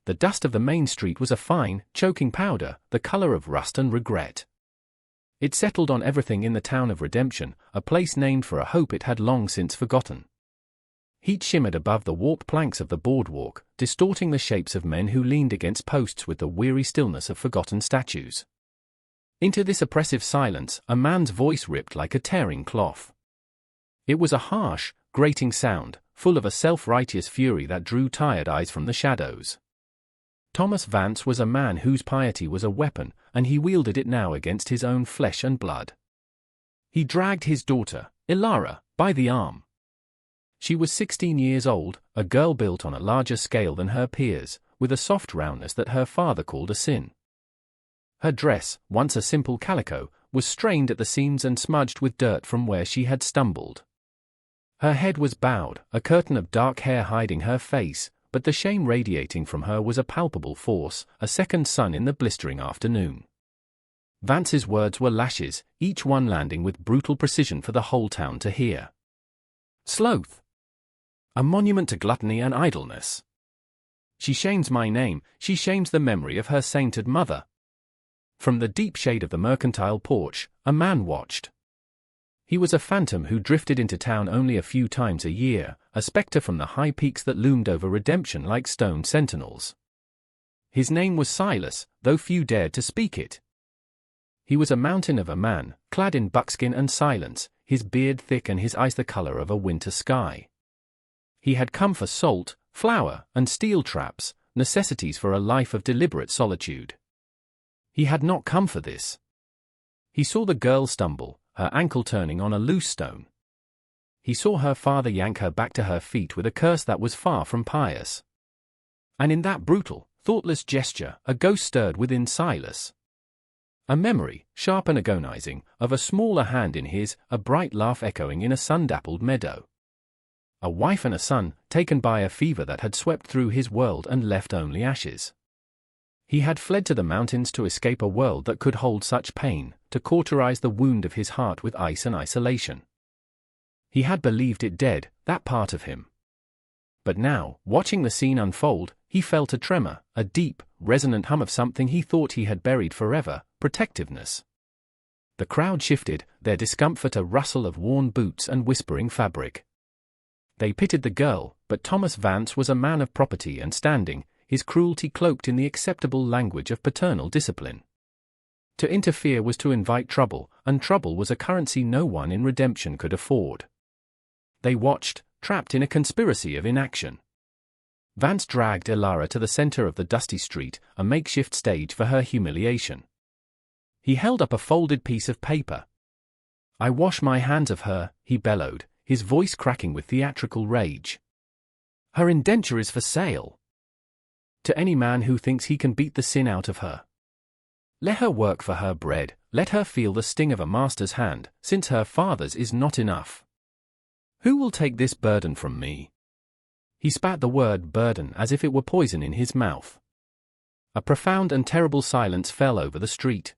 The dust of the main street was a fine, choking powder, the color of rust and regret. It settled on everything in the town of Redemption, a place named for a hope it had long since forgotten. Heat shimmered above the warped planks of the boardwalk, distorting the shapes of men who leaned against posts with the weary stillness of forgotten statues. Into this oppressive silence, a man's voice ripped like a tearing cloth. It was a harsh, grating sound, full of a self-righteous fury that drew tired eyes from the shadows. Thomas Vance was a man whose piety was a weapon, and he wielded it now against his own flesh and blood. He dragged his daughter, Ilara, by the arm. She was 16 years old, a girl built on a larger scale than her peers, with a soft roundness that her father called a sin. Her dress, once a simple calico, was strained at the seams and smudged with dirt from where she had stumbled. Her head was bowed, a curtain of dark hair hiding her face, but the shame radiating from her was a palpable force, a second sun in the blistering afternoon. Vance's words were lashes, each one landing with brutal precision for the whole town to hear. Sloth. A monument to gluttony and idleness. She shames my name, she shames the memory of her sainted mother. From the deep shade of the mercantile porch, a man watched. He was a phantom who drifted into town only a few times a year, a spectre from the high peaks that loomed over Redemption like stone sentinels. His name was Silas, though few dared to speak it. He was a mountain of a man, clad in buckskin and silence, his beard thick and his eyes the color of a winter sky. He had come for salt, flour, and steel traps, necessities for a life of deliberate solitude. He had not come for this. He saw the girl stumble, her ankle turning on a loose stone. He saw her father yank her back to her feet with a curse that was far from pious. And in that brutal, thoughtless gesture, a ghost stirred within Silas. A memory, sharp and agonizing, of a smaller hand in his, a bright laugh echoing in a sun-dappled meadow. A wife and a son, taken by a fever that had swept through his world and left only ashes. He had fled to the mountains to escape a world that could hold such pain, to cauterize the wound of his heart with ice and isolation. He had believed it dead, that part of him. But now, watching the scene unfold, he felt a tremor, a deep, resonant hum of something he thought he had buried forever, protectiveness. The crowd shifted, their discomfort a rustle of worn boots and whispering fabric. They pitied the girl, but Thomas Vance was a man of property and standing, his cruelty cloaked in the acceptable language of paternal discipline. To interfere was to invite trouble, and trouble was a currency no one in Redemption could afford. They watched, trapped in a conspiracy of inaction. Vance dragged Ilara to the center of the dusty street, a makeshift stage for her humiliation. He held up a folded piece of paper. "I wash my hands of her," he bellowed, his voice cracking with theatrical rage. "Her indenture is for sale. To any man who thinks he can beat the sin out of her. Let her work for her bread, let her feel the sting of a master's hand, since her father's is not enough. Who will take this burden from me?" He spat the word burden as if it were poison in his mouth. A profound and terrible silence fell over the street.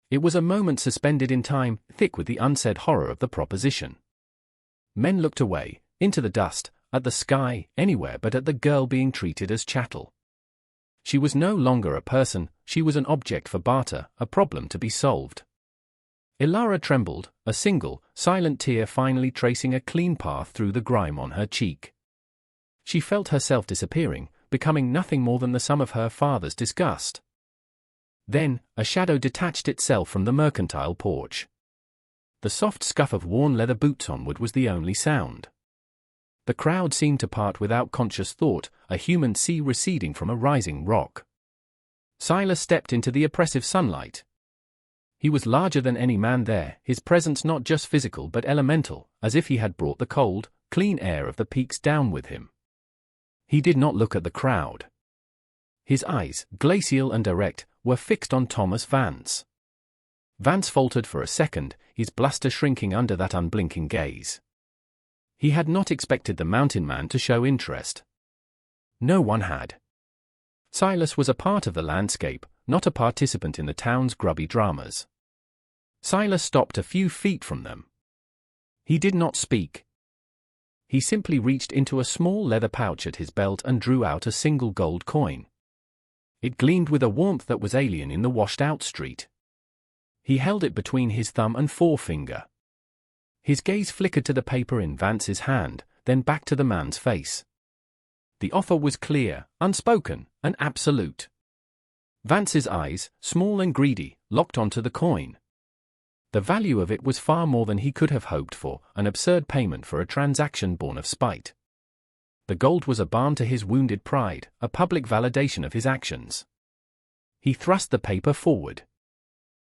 It was a moment suspended in time, thick with the unsaid horror of the proposition. Men looked away, into the dust, at the sky, anywhere but at the girl being treated as chattel. She was no longer a person, she was an object for barter, a problem to be solved. Ilara trembled, a single, silent tear finally tracing a clean path through the grime on her cheek. She felt herself disappearing, becoming nothing more than the sum of her father's disgust. Then, a shadow detached itself from the mercantile porch. The soft scuff of worn leather boots on wood was the only sound. The crowd seemed to part without conscious thought, a human sea receding from a rising rock. Silas stepped into the oppressive sunlight. He was larger than any man there, his presence not just physical but elemental, as if he had brought the cold, clean air of the peaks down with him. He did not look at the crowd. His eyes, glacial and direct, were fixed on Thomas Vance. Vance faltered for a second, his bluster shrinking under that unblinking gaze. He had not expected the mountain man to show interest. No one had. Silas was a part of the landscape, not a participant in the town's grubby dramas. Silas stopped a few feet from them. He did not speak. He simply reached into a small leather pouch at his belt and drew out a single gold coin. It gleamed with a warmth that was alien in the washed-out street. He held it between his thumb and forefinger. His gaze flickered to the paper in Vance's hand, then back to the man's face. The offer was clear, unspoken, and absolute. Vance's eyes, small and greedy, locked onto the coin. The value of it was far more than he could have hoped for, an absurd payment for a transaction born of spite. The gold was a balm to his wounded pride, a public validation of his actions. He thrust the paper forward.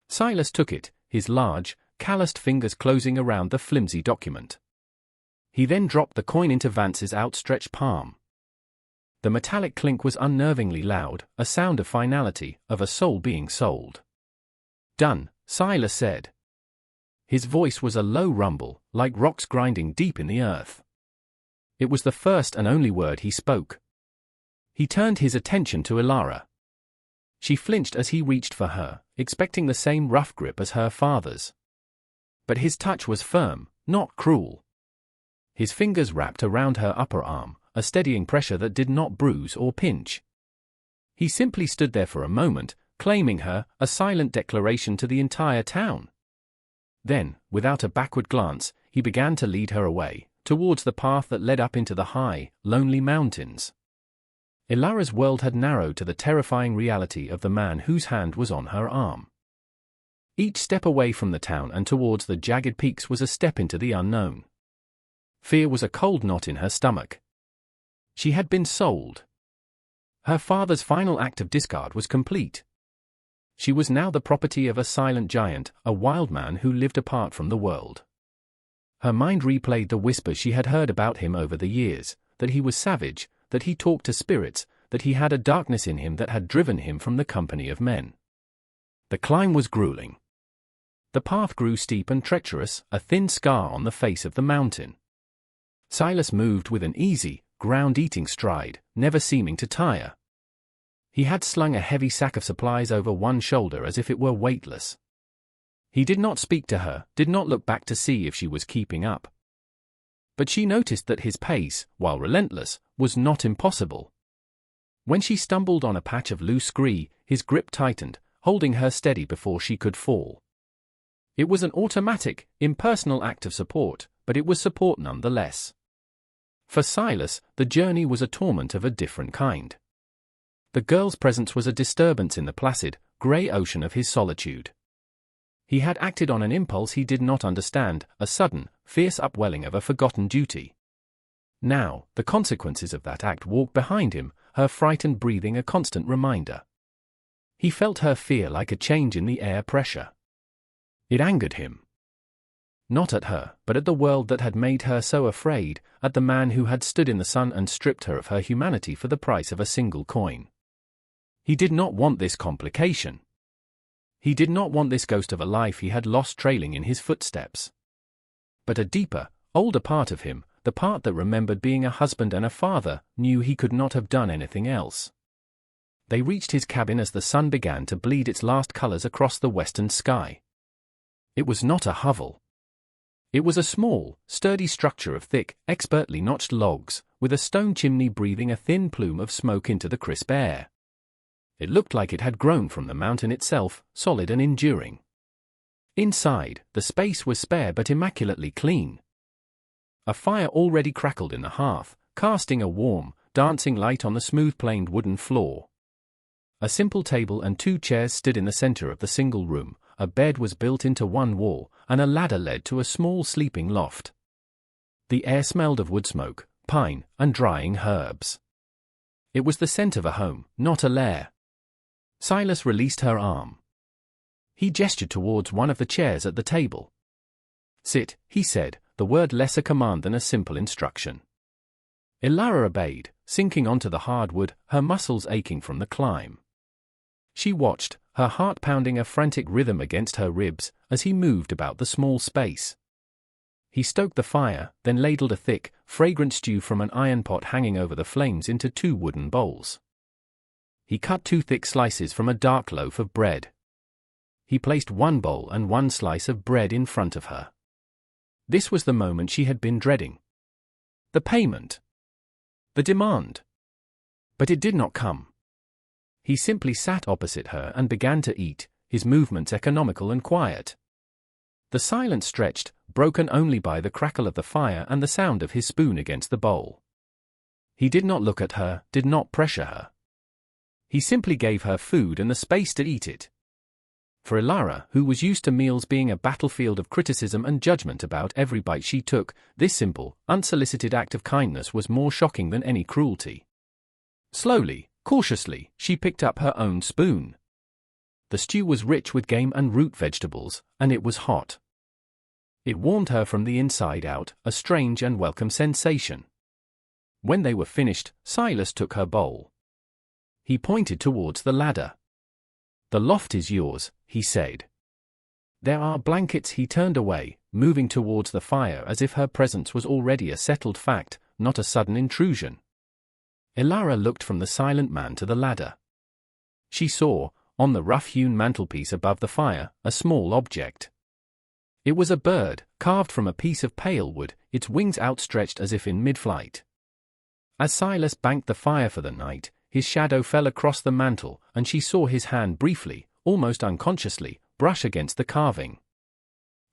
Silas took it, his large, calloused fingers closing around the flimsy document. He then dropped the coin into Vance's outstretched palm. The metallic clink was unnervingly loud, a sound of finality, of a soul being sold. "Done," Silas said. His voice was a low rumble, like rocks grinding deep in the earth. It was the first and only word he spoke. He turned his attention to Ilara. She flinched as he reached for her, expecting the same rough grip as her father's. But his touch was firm, not cruel. His fingers wrapped around her upper arm, a steadying pressure that did not bruise or pinch. He simply stood there for a moment, claiming her, a silent declaration to the entire town. Then, without a backward glance, he began to lead her away, towards the path that led up into the high, lonely mountains. Ilara's world had narrowed to the terrifying reality of the man whose hand was on her arm. Each step away from the town and towards the jagged peaks was a step into the unknown. Fear was a cold knot in her stomach. She had been sold. Her father's final act of discard was complete. She was now the property of a silent giant, a wild man who lived apart from the world. Her mind replayed the whispers she had heard about him over the years, that he was savage, that he talked to spirits, that he had a darkness in him that had driven him from the company of men. The climb was grueling. The path grew steep and treacherous, a thin scar on the face of the mountain. Silas moved with an easy, ground-eating stride, never seeming to tire. He had slung a heavy sack of supplies over one shoulder as if it were weightless. He did not speak to her, did not look back to see if she was keeping up. But she noticed that his pace, while relentless, was not impossible. When she stumbled on a patch of loose scree, his grip tightened, holding her steady before she could fall. It was an automatic, impersonal act of support, but it was support nonetheless. For Silas, the journey was a torment of a different kind. The girl's presence was a disturbance in the placid, grey ocean of his solitude. He had acted on an impulse he did not understand, a sudden, fierce upwelling of a forgotten duty. Now, the consequences of that act walked behind him, her frightened breathing a constant reminder. He felt her fear like a change in the air pressure. It angered him. Not at her, but at the world that had made her so afraid, at the man who had stood in the sun and stripped her of her humanity for the price of a single coin. He did not want this complication. He did not want this ghost of a life he had lost trailing in his footsteps. But a deeper, older part of him, the part that remembered being a husband and a father, knew he could not have done anything else. They reached his cabin as the sun began to bleed its last colors across the western sky. It was not a hovel. It was a small, sturdy structure of thick, expertly notched logs, with a stone chimney breathing a thin plume of smoke into the crisp air. It looked like it had grown from the mountain itself, solid and enduring. Inside, the space was spare but immaculately clean. A fire already crackled in the hearth, casting a warm, dancing light on the smooth-planed wooden floor. A simple table and 2 chairs stood in the center of the single room, a bed was built into one wall, and a ladder led to a small sleeping loft. The air smelled of wood smoke, pine, and drying herbs. It was the scent of a home, not a lair. Silas released her arm. He gestured towards one of the chairs at the table. "Sit," he said, the word less a command than a simple instruction. Ilara obeyed, sinking onto the hardwood, her muscles aching from the climb. She watched, her heart pounding a frantic rhythm against her ribs, as he moved about the small space. He stoked the fire, then ladled a thick, fragrant stew from an iron pot hanging over the flames into 2 wooden bowls. He cut 2 thick slices from a dark loaf of bread. He placed 1 bowl and 1 slice of bread in front of her. This was the moment she had been dreading. The payment. The demand. But it did not come. He simply sat opposite her and began to eat, his movements economical and quiet. The silence stretched, broken only by the crackle of the fire and the sound of his spoon against the bowl. He did not look at her, did not pressure her. He simply gave her food and the space to eat it. For Ilara, who was used to meals being a battlefield of criticism and judgment about every bite she took, this simple, unsolicited act of kindness was more shocking than any cruelty. Slowly, cautiously, she picked up her own spoon. The stew was rich with game and root vegetables, and it was hot. It warmed her from the inside out, a strange and welcome sensation. When they were finished, Silas took her bowl. He pointed towards the ladder. "The loft is yours," he said. "There are blankets." He turned away, moving towards the fire as if her presence was already a settled fact, not a sudden intrusion. Ilara looked from the silent man to the ladder. She saw, on the rough-hewn mantelpiece above the fire, a small object. It was a bird, carved from a piece of pale wood, its wings outstretched as if in mid-flight. As Silas banked the fire for the night, his shadow fell across the mantel, and she saw his hand briefly, almost unconsciously, brush against the carving.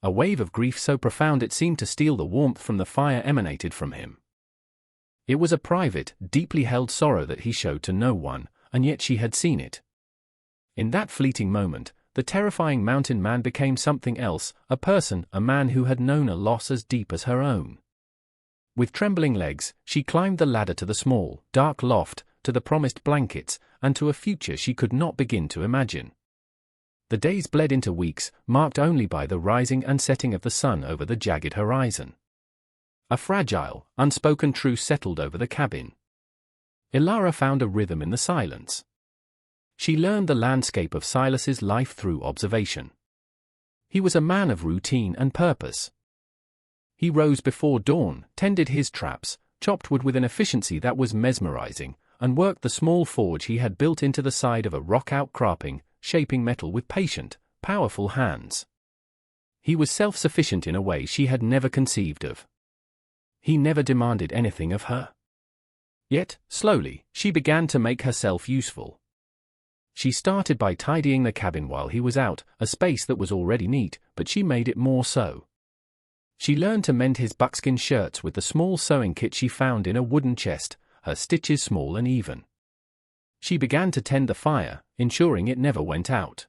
A wave of grief so profound it seemed to steal the warmth from the fire emanated from him. It was a private, deeply held sorrow that he showed to no one, and yet she had seen it. In that fleeting moment, the terrifying mountain man became something else, a person, a man who had known a loss as deep as her own. With trembling legs, she climbed the ladder to the small, dark loft, to the promised blankets, and to a future she could not begin to imagine. The days bled into weeks, marked only by the rising and setting of the sun over the jagged horizon. A fragile, unspoken truce settled over the cabin. Ilara found a rhythm in the silence. She learned the landscape of Silas's life through observation. He was a man of routine and purpose. He rose before dawn, tended his traps, chopped wood with an efficiency that was mesmerizing, and worked the small forge he had built into the side of a rock outcropping, shaping metal with patient, powerful hands. He was self-sufficient in a way she had never conceived of. He never demanded anything of her. Yet, slowly, she began to make herself useful. She started by tidying the cabin while he was out, a space that was already neat, but she made it more so. She learned to mend his buckskin shirts with the small sewing kit she found in a wooden chest, her stitches small and even. She began to tend the fire, ensuring it never went out.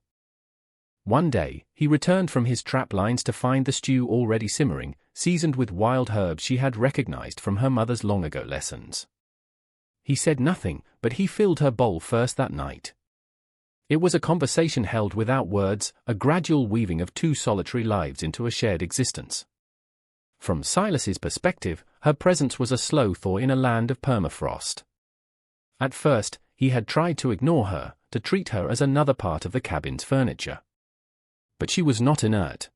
One day, he returned from his trap lines to find the stew already simmering, seasoned with wild herbs she had recognized from her mother's long-ago lessons. He said nothing, but he filled her bowl first that night. It was a conversation held without words, a gradual weaving of two solitary lives into a shared existence. From Silas's perspective, her presence was a slow thaw in a land of permafrost. At first, he had tried to ignore her, to treat her as another part of the cabin's furniture. But she was not inert.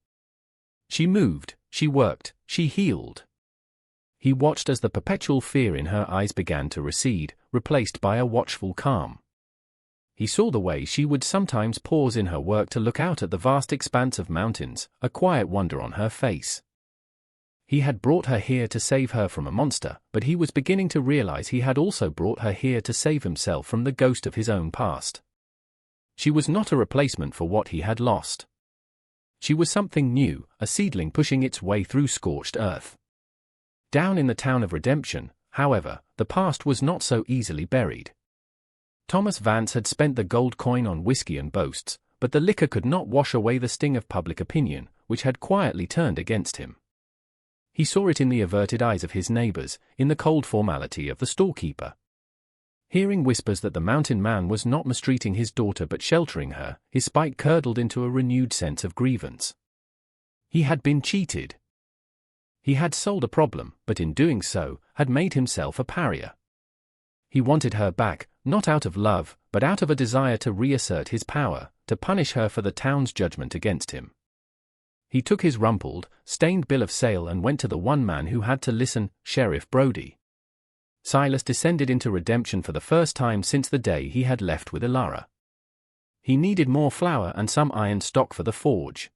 She moved, she worked, she healed. He watched as the perpetual fear in her eyes began to recede, replaced by a watchful calm. He saw the way she would sometimes pause in her work to look out at the vast expanse of mountains, a quiet wonder on her face. He had brought her here to save her from a monster, but he was beginning to realize he had also brought her here to save himself from the ghost of his own past. She was not a replacement for what he had lost. She was something new, a seedling pushing its way through scorched earth. Down in the town of Redemption, however, the past was not so easily buried. Thomas Vance had spent the gold coin on whiskey and boasts, but the liquor could not wash away the sting of public opinion, which had quietly turned against him. He saw it in the averted eyes of his neighbors, in the cold formality of the storekeeper. Hearing whispers that the mountain man was not mistreating his daughter but sheltering her, his spite curdled into a renewed sense of grievance. He had been cheated. He had sold a problem, but in doing so, had made himself a pariah. He wanted her back, not out of love, but out of a desire to reassert his power, to punish her for the town's judgment against him. He took his rumpled, stained bill of sale and went to the one man who had to listen, Sheriff Brody. Silas descended into Redemption for the first time since the day he had left with Ilara. He needed more flour and some iron stock for the forge.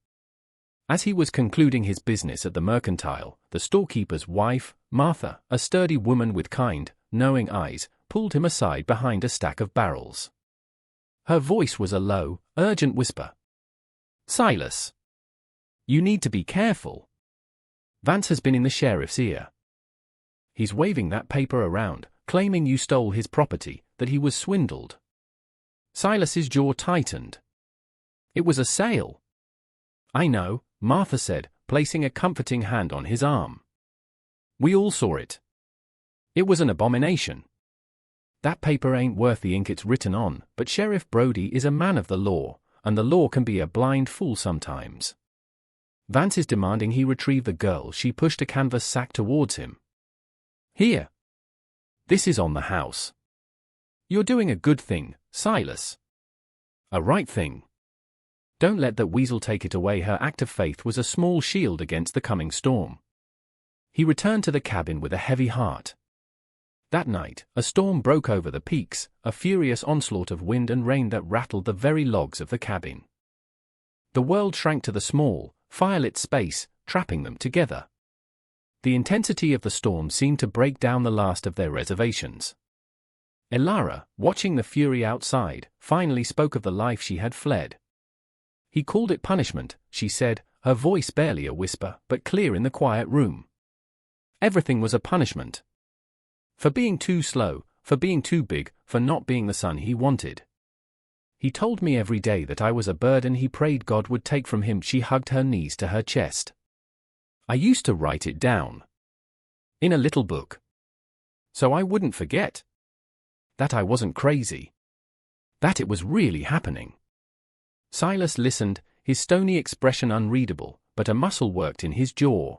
As he was concluding his business at the mercantile, the storekeeper's wife, Martha, a sturdy woman with kind, knowing eyes, pulled him aside behind a stack of barrels. Her voice was a low, urgent whisper. Silas. You need to be careful. Vance has been in the sheriff's ear. He's waving that paper around, claiming you stole his property, that he was swindled. Silas's jaw tightened. It was a sale. I know, Martha said, placing a comforting hand on his arm. We all saw it. It was an abomination. That paper ain't worth the ink it's written on, but Sheriff Brody is a man of the law, and the law can be a blind fool sometimes. Vance is demanding he retrieve the girl. She pushed a canvas sack towards him. Here. This is on the house. You're doing a good thing, Silas. A right thing. Don't let that weasel take it away. Her act of faith was a small shield against the coming storm. He returned to the cabin with a heavy heart. That night, a storm broke over the peaks, a furious onslaught of wind and rain that rattled the very logs of the cabin. The world shrank to the small, firelit space, trapping them together. The intensity of the storm seemed to break down the last of their reservations. Elara, watching the fury outside, finally spoke of the life she had fled. He called it punishment, she said, her voice barely a whisper, but clear in the quiet room. Everything was a punishment. For being too slow, for being too big, for not being the son he wanted. He told me every day that I was a burden he prayed God would take from him. She hugged her knees to her chest. I used to write it down. In a little book. So I wouldn't forget. That I wasn't crazy. That it was really happening. Silas listened, his stony expression unreadable, but a muscle worked in his jaw.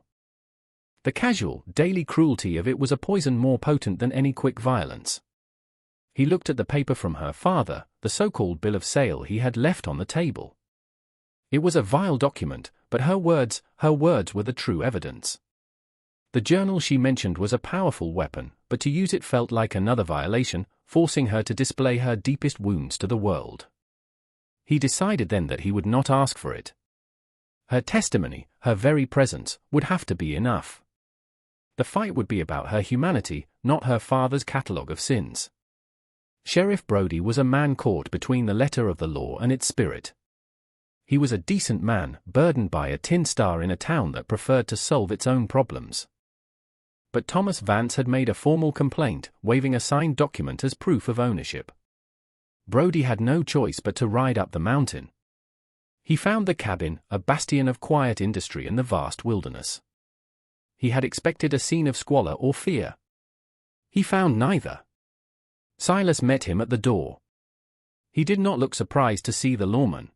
The casual, daily cruelty of it was a poison more potent than any quick violence. He looked at the paper from her father, the so-called bill of sale he had left on the table. It was a vile document, but her words were the true evidence. The journal she mentioned was a powerful weapon, but to use it felt like another violation, forcing her to display her deepest wounds to the world. He decided then that he would not ask for it. Her testimony, her very presence, would have to be enough. The fight would be about her humanity, not her father's catalogue of sins. Sheriff Brody was a man caught between the letter of the law and its spirit. He was a decent man, burdened by a tin star in a town that preferred to solve its own problems. But Thomas Vance had made a formal complaint, waving a signed document as proof of ownership. Brody had no choice but to ride up the mountain. He found the cabin, a bastion of quiet industry in the vast wilderness. He had expected a scene of squalor or fear. He found neither. Silas met him at the door. He did not look surprised to see the lawman.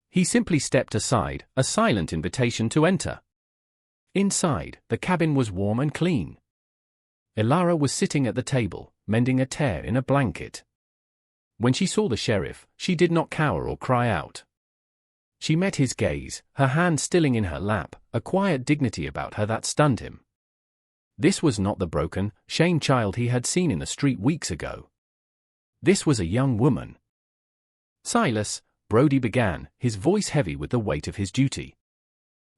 He simply stepped aside, a silent invitation to enter. Inside, the cabin was warm and clean. Elara was sitting at the table, mending a tear in a blanket. When she saw the sheriff, she did not cower or cry out. She met his gaze, her hand stilling in her lap, a quiet dignity about her that stunned him. This was not the broken, shamed child he had seen in the street weeks ago. This was a young woman. Silas, Brody began, his voice heavy with the weight of his duty.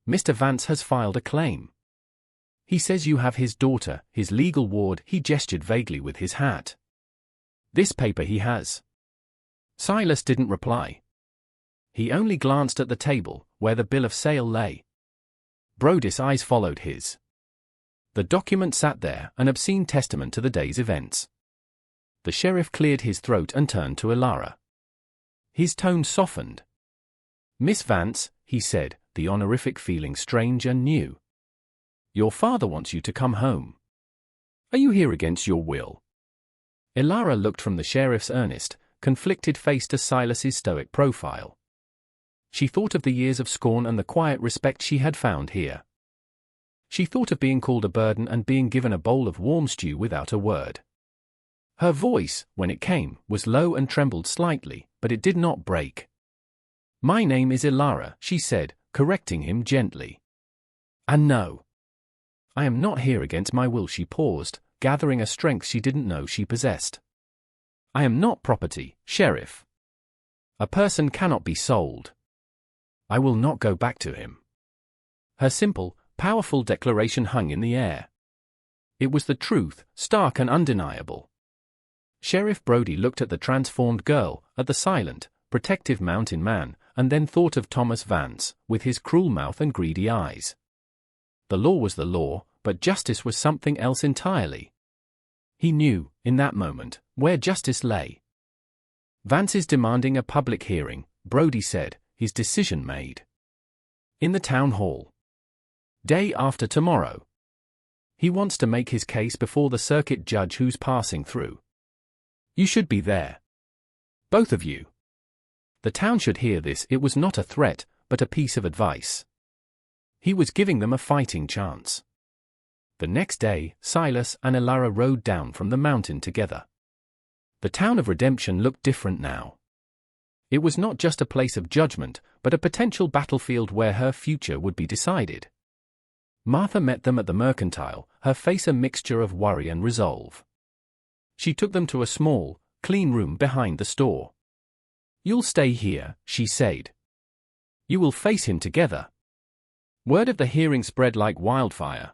Mr. Vance has filed a claim. He says you have his daughter, his legal ward. He gestured vaguely with his hat. This paper he has. Silas didn't reply. He only glanced at the table, where the bill of sale lay. Brody's eyes followed his. The document sat there, an obscene testament to the day's events. The sheriff cleared his throat and turned to Elara. His tone softened. Miss Vance, he said, the honorific feeling strange and new. Your father wants you to come home. Are you here against your will? Elara looked from the sheriff's earnest, conflicted face to Silas's stoic profile. She thought of the years of scorn and the quiet respect she had found here. She thought of being called a burden and being given a bowl of warm stew without a word. Her voice, when it came, was low and trembled slightly, but it did not break. My name is Elara, she said, correcting him gently. And no. I am not here against my will. She paused, gathering a strength she didn't know she possessed. I am not property, Sheriff. A person cannot be sold. I will not go back to him. Her simple, powerful declaration hung in the air. It was the truth, stark and undeniable. Sheriff Brody looked at the transformed girl, at the silent, protective mountain man, and then thought of Thomas Vance, with his cruel mouth and greedy eyes. The law was the law, but justice was something else entirely. He knew, in that moment, where justice lay. Vance is demanding a public hearing, Brody said, his decision made. In the town hall. Day after tomorrow. He wants to make his case before the circuit judge who's passing through. You should be there. Both of you. The town should hear this. It was not a threat, but a piece of advice. He was giving them a fighting chance. The next day, Silas and Elara rode down from the mountain together. The town of Redemption looked different now. It was not just a place of judgment, but a potential battlefield where her future would be decided. Martha met them at the mercantile, her face a mixture of worry and resolve. She took them to a small, clean room behind the store. You'll stay here, she said. You will face him together. Word of the hearing spread like wildfire.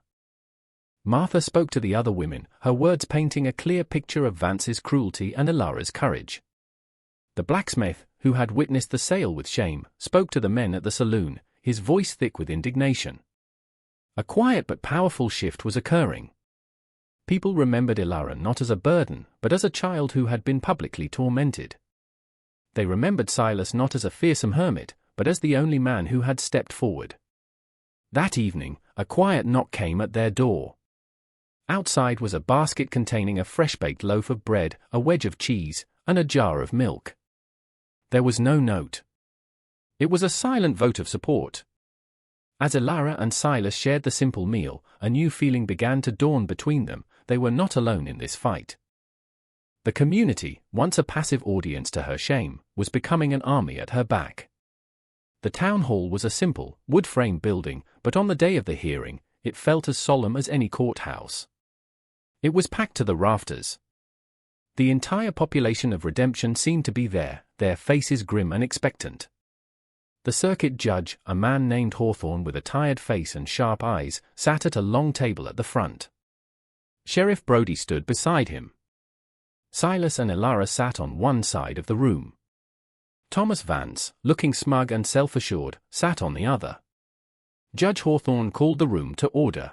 Martha spoke to the other women, her words painting a clear picture of Vance's cruelty and Elara's courage. The blacksmith, who had witnessed the sale with shame, spoke to the men at the saloon, his voice thick with indignation. A quiet but powerful shift was occurring. People remembered Elara not as a burden, but as a child who had been publicly tormented. They remembered Silas not as a fearsome hermit, but as the only man who had stepped forward. That evening, a quiet knock came at their door. Outside was a basket containing a fresh-baked loaf of bread, a wedge of cheese, and a jar of milk. There was no note. It was a silent vote of support. As Elara and Silas shared the simple meal, a new feeling began to dawn between them. They were not alone in this fight. The community, once a passive audience to her shame, was becoming an army at her back. The town hall was a simple, wood-frame building, but on the day of the hearing, it felt as solemn as any courthouse. It was packed to the rafters. The entire population of Redemption seemed to be there, their faces grim and expectant. The circuit judge, a man named Hawthorne with a tired face and sharp eyes, sat at a long table at the front. Sheriff Brody stood beside him. Silas and Elara sat on one side of the room. Thomas Vance, looking smug and self-assured, sat on the other. Judge Hawthorne called the room to order.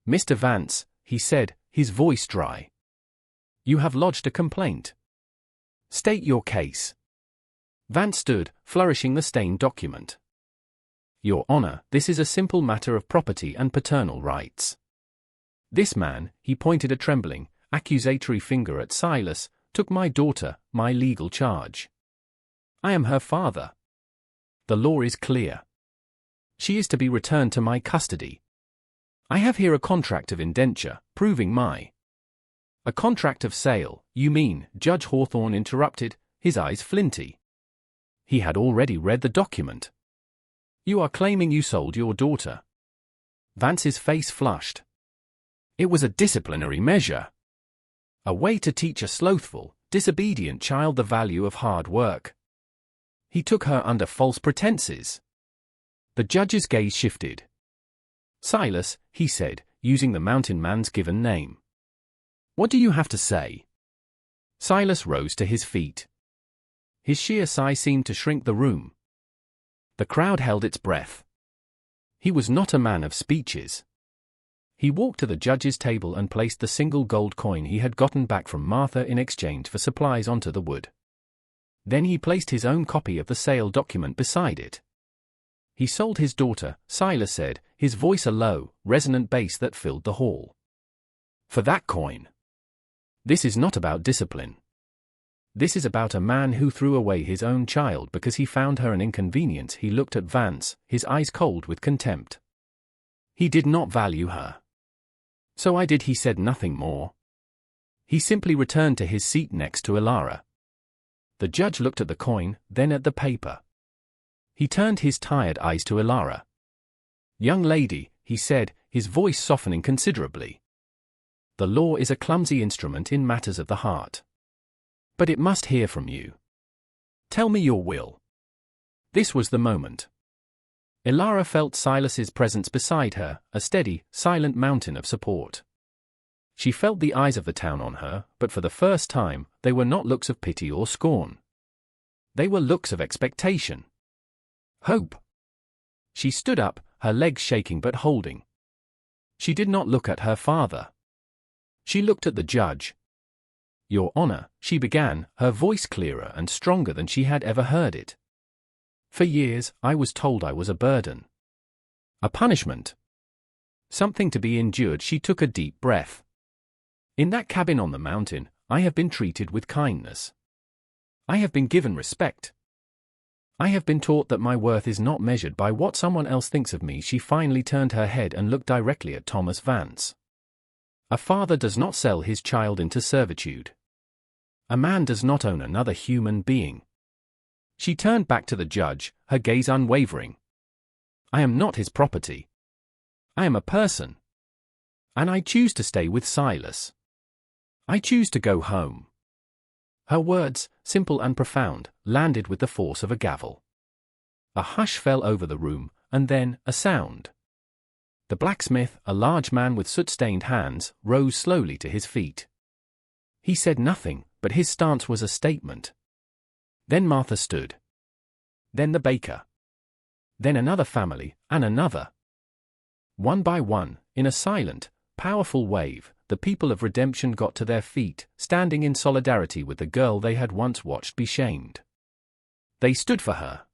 Mr. Vance, he said, his voice dry. You have lodged a complaint. State your case. Vance stood, flourishing the stained document. Your Honor, this is a simple matter of property and paternal rights. This man, he pointed a trembling, accusatory finger at Silas, took my daughter, my legal charge. I am her father. The law is clear. She is to be returned to my custody. I have here a contract of indenture, proving my... A contract of sale, you mean, Judge Hawthorne interrupted, his eyes flinty. He had already read the document. You are claiming you sold your daughter. Vance's face flushed. It was a disciplinary measure. A way to teach a slothful, disobedient child the value of hard work. He took her under false pretenses. The judge's gaze shifted. Silas, he said, using the mountain man's given name. What do you have to say? Silas rose to his feet. His sheer size seemed to shrink the room. The crowd held its breath. He was not a man of speeches. He walked to the judge's table and placed the single gold coin he had gotten back from Martha in exchange for supplies onto the wood. Then he placed his own copy of the sale document beside it. He sold his daughter, Silas said, his voice a low, resonant bass that filled the hall. For that coin. This is not about discipline. This is about a man who threw away his own child because he found her an inconvenience. He looked at Vance, his eyes cold with contempt. He did not value her. So I did. He said nothing more. He simply returned to his seat next to Elara. The judge looked at the coin, then at the paper. He turned his tired eyes to Elara. Young lady, he said, his voice softening considerably. The law is a clumsy instrument in matters of the heart. But it must hear from you. Tell me your will. This was the moment. Elara felt Silas's presence beside her, a steady, silent mountain of support. She felt the eyes of the town on her, but for the first time, they were not looks of pity or scorn. They were looks of expectation. Hope. She stood up, her legs shaking but holding. She did not look at her father. She looked at the judge. "Your Honor," she began, her voice clearer and stronger than she had ever heard it. "For years, I was told I was a burden. A punishment. Something to be endured." She took a deep breath. "In that cabin on the mountain, I have been treated with kindness. I have been given respect. I have been taught that my worth is not measured by what someone else thinks of me." She finally turned her head and looked directly at Thomas Vance. "A father does not sell his child into servitude. A man does not own another human being." She turned back to the judge, her gaze unwavering. "I am not his property. I am a person. And I choose to stay with Silas. I choose to go home." Her words, simple and profound, landed with the force of a gavel. A hush fell over the room, and then, a sound. The blacksmith, a large man with soot-stained hands, rose slowly to his feet. He said nothing, but his stance was a statement. Then Martha stood. Then the baker. Then another family, and another. One by one, in a silent, powerful wave, the people of redemption got to their feet, standing in solidarity with the girl they had once watched be shamed. They stood for her.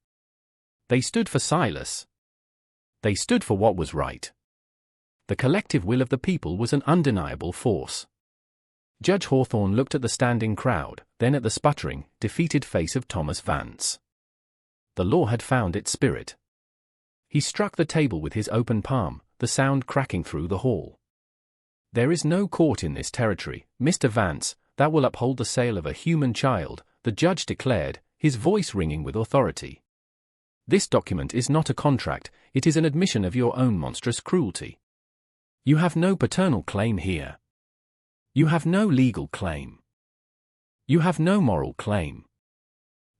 They stood for Silas. They stood for what was right. The collective will of the people was an undeniable force. Judge Hawthorne looked at the standing crowd, then at the sputtering, defeated face of Thomas Vance. The law had found its spirit. He struck the table with his open palm, the sound cracking through the hall. "There is no court in this territory, Mr. Vance, that will uphold the sale of a human child," the judge declared, his voice ringing with authority. "This document is not a contract, it is an admission of your own monstrous cruelty. You have no paternal claim here. You have no legal claim. You have no moral claim.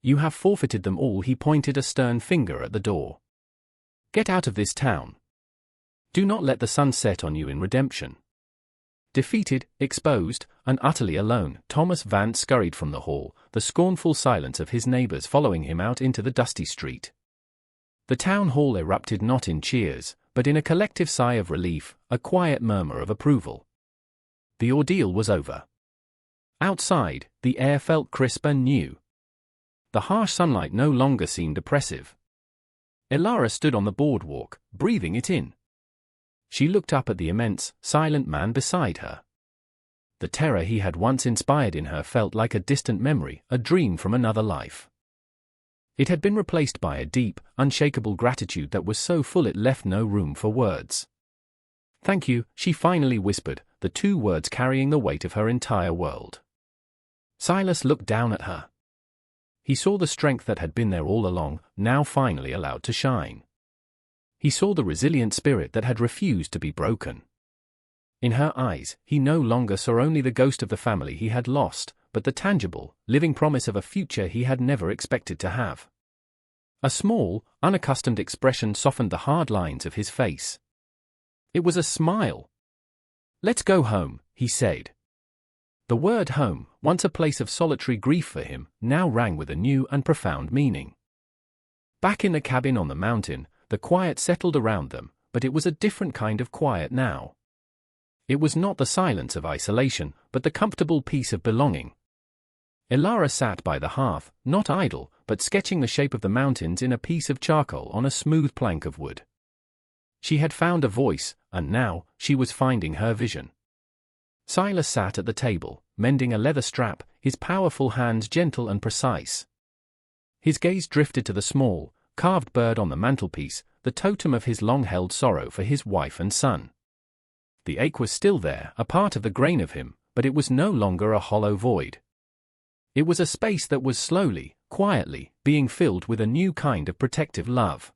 You have forfeited them all." He pointed a stern finger at the door. "Get out of this town. Do not let the sun set on you in redemption." Defeated, exposed, and utterly alone, Thomas Vance scurried from the hall, the scornful silence of his neighbors following him out into the dusty street. The town hall erupted not in cheers, but in a collective sigh of relief, a quiet murmur of approval. The ordeal was over. Outside, the air felt crisp and new. The harsh sunlight no longer seemed oppressive. Elara stood on the boardwalk, breathing it in. She looked up at the immense, silent man beside her. The terror he had once inspired in her felt like a distant memory, a dream from another life. It had been replaced by a deep, unshakable gratitude that was so full it left no room for words. "Thank you," she finally whispered, the two words carrying the weight of her entire world. Silas looked down at her. He saw the strength that had been there all along, now finally allowed to shine. He saw the resilient spirit that had refused to be broken. In her eyes, he no longer saw only the ghost of the family he had lost, but the tangible, living promise of a future he had never expected to have. A small, unaccustomed expression softened the hard lines of his face. It was a smile. "Let's go home," he said. The word home, once a place of solitary grief for him, now rang with a new and profound meaning. Back in the cabin on the mountain, the quiet settled around them, but it was a different kind of quiet now. It was not the silence of isolation, but the comfortable peace of belonging. Elara sat by the hearth, not idle, but sketching the shape of the mountains in a piece of charcoal on a smooth plank of wood. She had found a voice, and now, she was finding her vision. Silas sat at the table, mending a leather strap, his powerful hands gentle and precise. His gaze drifted to the small, carved bird on the mantelpiece, the totem of his long-held sorrow for his wife and son. The ache was still there, a part of the grain of him, but it was no longer a hollow void. It was a space that was slowly, quietly, being filled with a new kind of protective love.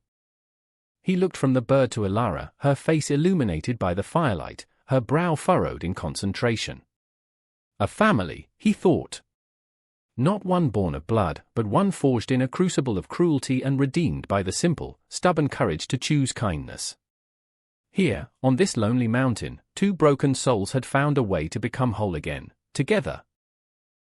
He looked from the bird to Elara, her face illuminated by the firelight, her brow furrowed in concentration. A family, he thought. Not one born of blood, but one forged in a crucible of cruelty and redeemed by the simple, stubborn courage to choose kindness. Here, on this lonely mountain, two broken souls had found a way to become whole again, together.